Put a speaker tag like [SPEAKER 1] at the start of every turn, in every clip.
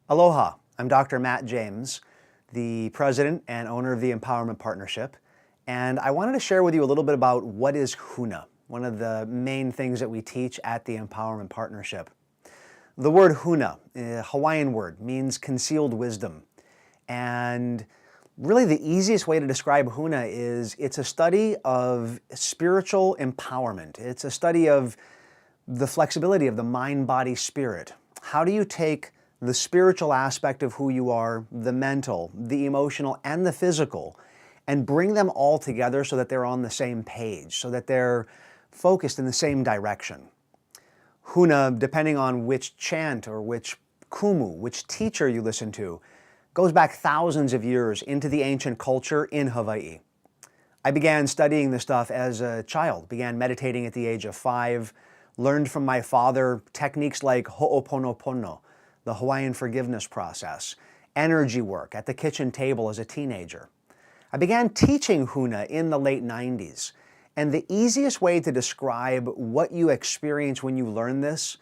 [SPEAKER 1] Aloha, I'm Dr. Matt James, the president and owner of the Empowerment Partnership, and I wanted to share with you a little bit about what is Huna, one of the main things that we teach at the Empowerment Partnership. The word Huna, a Hawaiian word, means concealed wisdom, and really the easiest way to describe Huna is it's a study of spiritual empowerment. It's a study of the flexibility of the mind, body, spirit. How do you take the spiritual aspect of who you are, the mental, the emotional, and the physical, and bring them all together so that they're on the same page, so that they're focused in the same direction? Huna, depending on which chant or which kumu, which teacher you listen to, goes back thousands of years into the ancient culture in Hawaii. I began studying this stuff as a child, began meditating at the age of 5, learned from my father techniques like ho'oponopono, the Hawaiian forgiveness process, energy work at the kitchen table as a teenager. I began teaching Huna in the late 90s, and the easiest way to describe what you experience when you learn this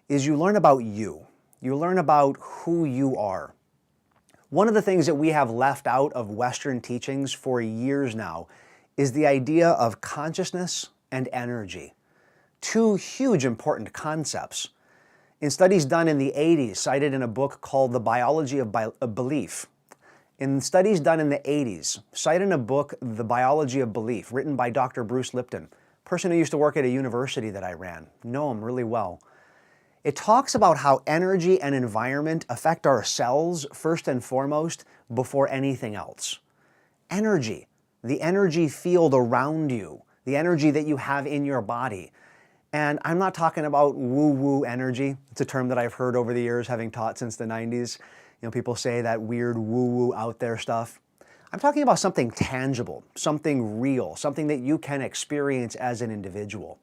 [SPEAKER 1] is you learn about you. You learn about who you are. One of the things that we have left out of Western teachings for years now is the idea of consciousness and energy. Two huge important concepts. In studies done in the 80s, cited in a book called The Biology of Belief. In studies done in the 80s, cited in a book, The Biology of Belief, written by Dr. Bruce Lipton, person who used to work at a university that I ran, know him really well. It talks about how energy and environment affect our cells first and foremost before anything else. Energy, the energy field around you, the energy that you have in your body. And I'm not talking about woo-woo energy. It's a term that I've heard over the years, having taught since the 90s. You know, people say that weird woo-woo out there stuff. I'm talking about something tangible, something real, something that you can experience as an individual.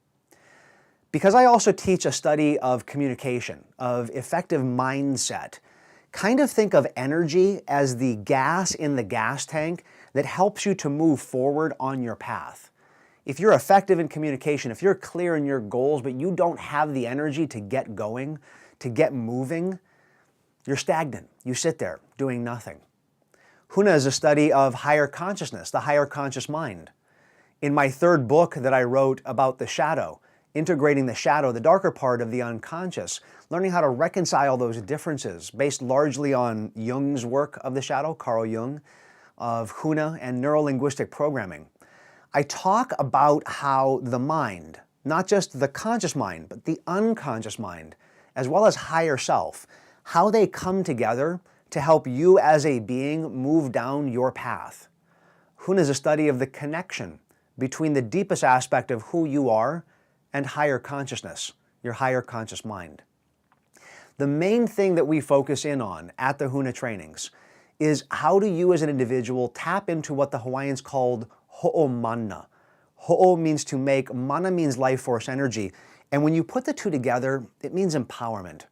[SPEAKER 1] Because I also teach a study of communication, of effective mindset, kind of think of energy as the gas in the gas tank that helps you to move forward on your path. If you're effective in communication, if you're clear in your goals, but you don't have the energy to get going, to get moving, you're stagnant. You sit there doing nothing. Huna is a study of higher consciousness, the higher conscious mind. In my third book that I wrote about the shadow, integrating the shadow, the darker part of the unconscious, learning how to reconcile those differences based largely on Jung's work of the shadow, Carl Jung, of Huna and neuro-linguistic programming. I talk about how the mind, not just the conscious mind, but the unconscious mind, as well as higher self, how they come together to help you as a being move down your path. Huna is a study of the connection between the deepest aspect of who you are and higher consciousness, your higher conscious mind. The main thing that we focus in on at the Huna trainings is how do you as an individual tap into what the Hawaiians called ho'omana. Ho'o means to make, mana means life force energy, and when you put the two together, it means empowerment.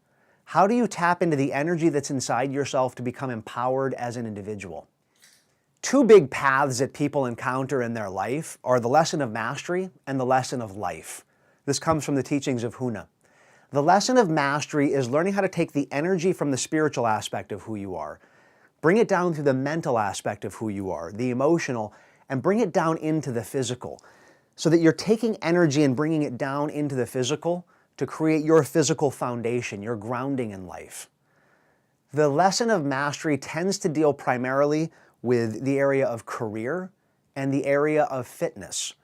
[SPEAKER 1] How do you tap into the energy that's inside yourself to become empowered as an individual? Two big paths that people encounter in their life are the lesson of mastery and the lesson of life. This comes from the teachings of Huna. The lesson of mastery is learning how to take the energy from the spiritual aspect of who you are, bring it down to the mental aspect of who you are, the emotional, and bring it down into the physical, so that you're taking energy and bringing it down into the physical to create your physical foundation, your grounding in life. The lesson of mastery tends to deal primarily with the area of career and the area of fitness.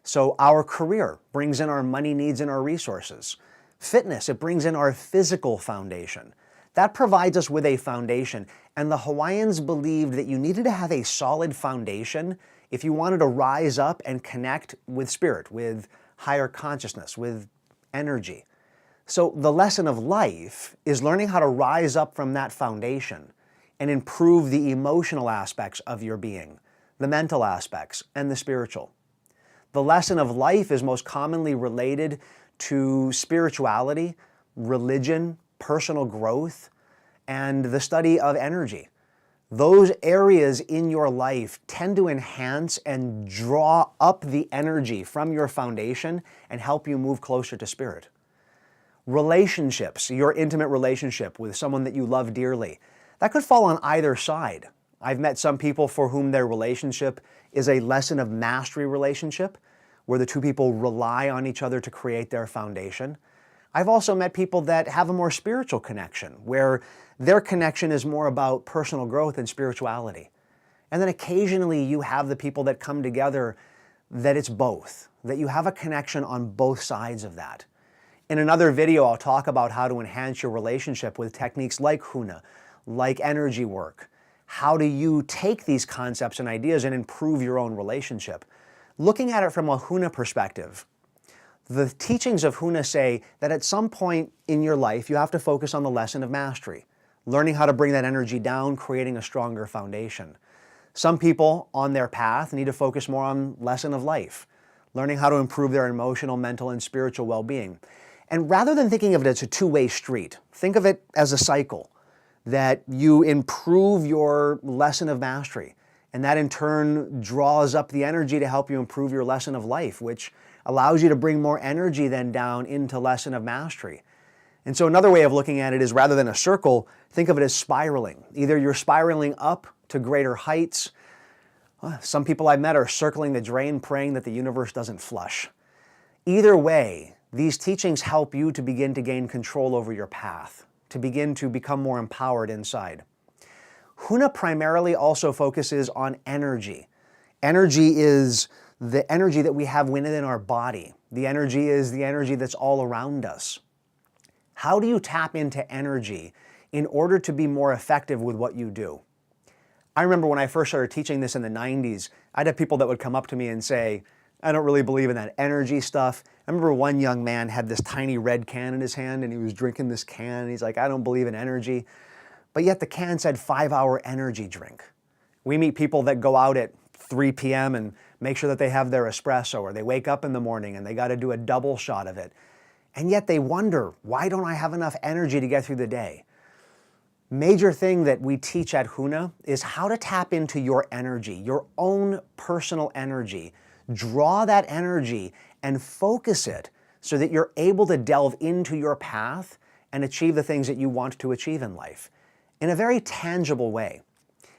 [SPEAKER 1] So our career brings in our money needs and our resources. Fitness, it brings in our physical foundation. That provides us with a foundation, and the Hawaiians believed that you needed to have a solid foundation if you wanted to rise up and connect with spirit, with higher consciousness, with energy. So the lesson of life is learning how to rise up from that foundation and improve the emotional aspects of your being, the mental aspects, and the spiritual. The lesson of life is most commonly related to spirituality, religion, personal growth, and the study of energy. Those areas in your life tend to enhance and draw up the energy from your foundation and help you move closer to spirit. Relationships, your intimate relationship with someone that you love dearly, that could fall on either side. I've met some people for whom their relationship is a lesson of mastery relationship, where the two people rely on each other to create their foundation. I've also met people that have a more spiritual connection, where their connection is more about personal growth and spirituality. And then occasionally you have the people that come together that it's both, that you have a connection on both sides of that. In another video, I'll talk about how to enhance your relationship with techniques like Huna, like energy work. How do you take these concepts and ideas and improve your own relationship? Looking at it from a Huna perspective, the teachings of Huna say that at some point in your life, you have to focus on the lesson of mastery, learning how to bring that energy down, creating a stronger foundation. Some people on their path need to focus more on lesson of life, learning how to improve their emotional, mental, and spiritual well-being. And rather than thinking of it as a two-way street, think of it as a cycle, that you improve your lesson of mastery, and that in turn draws up the energy to help you improve your lesson of life, which allows you to bring more energy then down into lesson of mastery. And so another way of looking at it is, rather than a circle, think of it as spiraling. Either you're spiraling up to greater heights. Some people I've met are circling the drain, praying that the universe doesn't flush. Either way, these teachings help you to begin to gain control over your path, to begin to become more empowered inside. Huna primarily also focuses on energy. Energy is the energy that we have within our body. The energy is the energy that's all around us. How do you tap into energy in order to be more effective with what you do? I remember when I first started teaching this in the 90s, I'd have people that would come up to me and say, I don't really believe in that energy stuff. I remember one young man had this tiny red can in his hand and he was drinking this can and he's like, I don't believe in energy. But yet the can said 5-hour energy drink. We meet people that go out at 3 p.m. and make sure that they have their espresso, or they wake up in the morning and they got to do a double shot of it. And yet they wonder, why don't I have enough energy to get through the day? Major thing that we teach at Huna is how to tap into your energy, your own personal energy. Draw that energy and focus it so that you're able to delve into your path and achieve the things that you want to achieve in life in a very tangible way.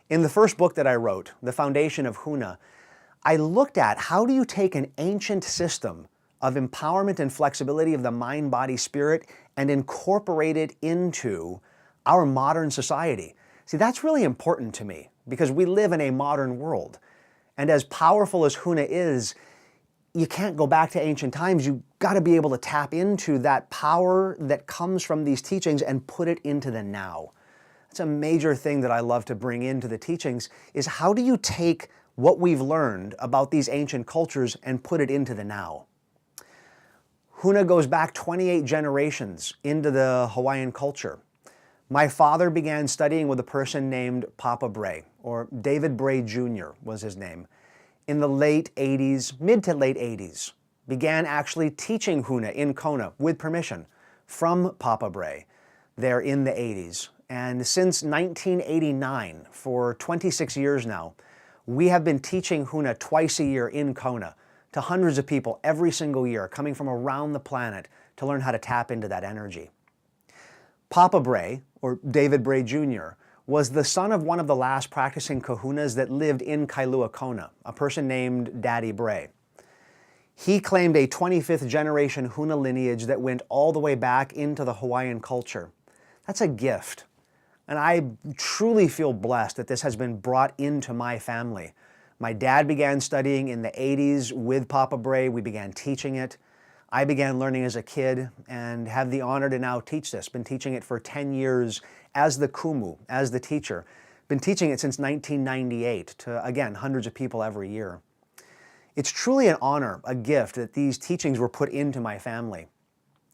[SPEAKER 1] In the first book that I wrote, The Foundation of Huna, I looked at how do you take an ancient system of empowerment and flexibility of the mind, body, spirit and incorporate it into our modern society. See, that's really important to me because we live in a modern world. And as powerful as Huna is, you can't go back to ancient times. You've got to be able to tap into that power that comes from these teachings and put it into the now. That's a major thing that I love to bring into the teachings, is how do you take what we've learned about these ancient cultures and put it into the now? Huna goes back 28 generations into the Hawaiian culture. My father began studying with a person named Papa Bray, or David Bray Jr. was his name, in the late 80s, mid to late 80s. Began actually teaching Huna in Kona with permission from Papa Bray there in the 80s. And since 1989, for 26 years now, we have been teaching Huna twice a year in Kona to hundreds of people every single year coming from around the planet to learn how to tap into that energy. Papa Bray, or David Bray Jr., was the son of one of the last practicing kahunas that lived in Kailua, Kona, a person named Daddy Bray. He claimed a 25th generation Huna lineage that went all the way back into the Hawaiian culture. That's a gift. And I truly feel blessed that this has been brought into my family. My dad began studying in the 80s with Papa Bray. We began teaching it. I began learning as a kid and have the honor to now teach this. Been teaching it for 10 years as the kumu, as the teacher. Been teaching it since 1998 to, again, hundreds of people every year. It's truly an honor, a gift, that these teachings were put into my family.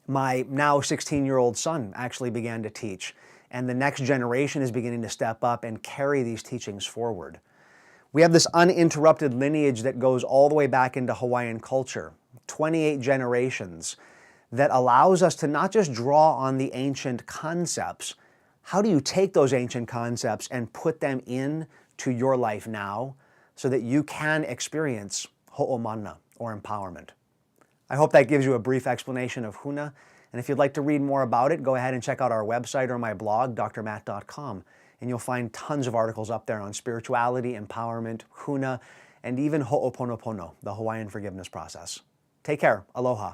[SPEAKER 1] My now 16-year-old son actually began to teach, and the next generation is beginning to step up and carry these teachings forward. We have this uninterrupted lineage that goes all the way back into Hawaiian culture, 28 generations, that allows us to not just draw on the ancient concepts. How do you take those ancient concepts and put them in to your life now so that you can experience ho'omana, or empowerment? I hope that gives you a brief explanation of Huna, And if you'd like to read more about it, go ahead and check out our website or my blog, drmatt.com. And you'll find tons of articles up there on spirituality, empowerment, Huna, and even Ho'oponopono, the Hawaiian forgiveness process. Take care. Aloha.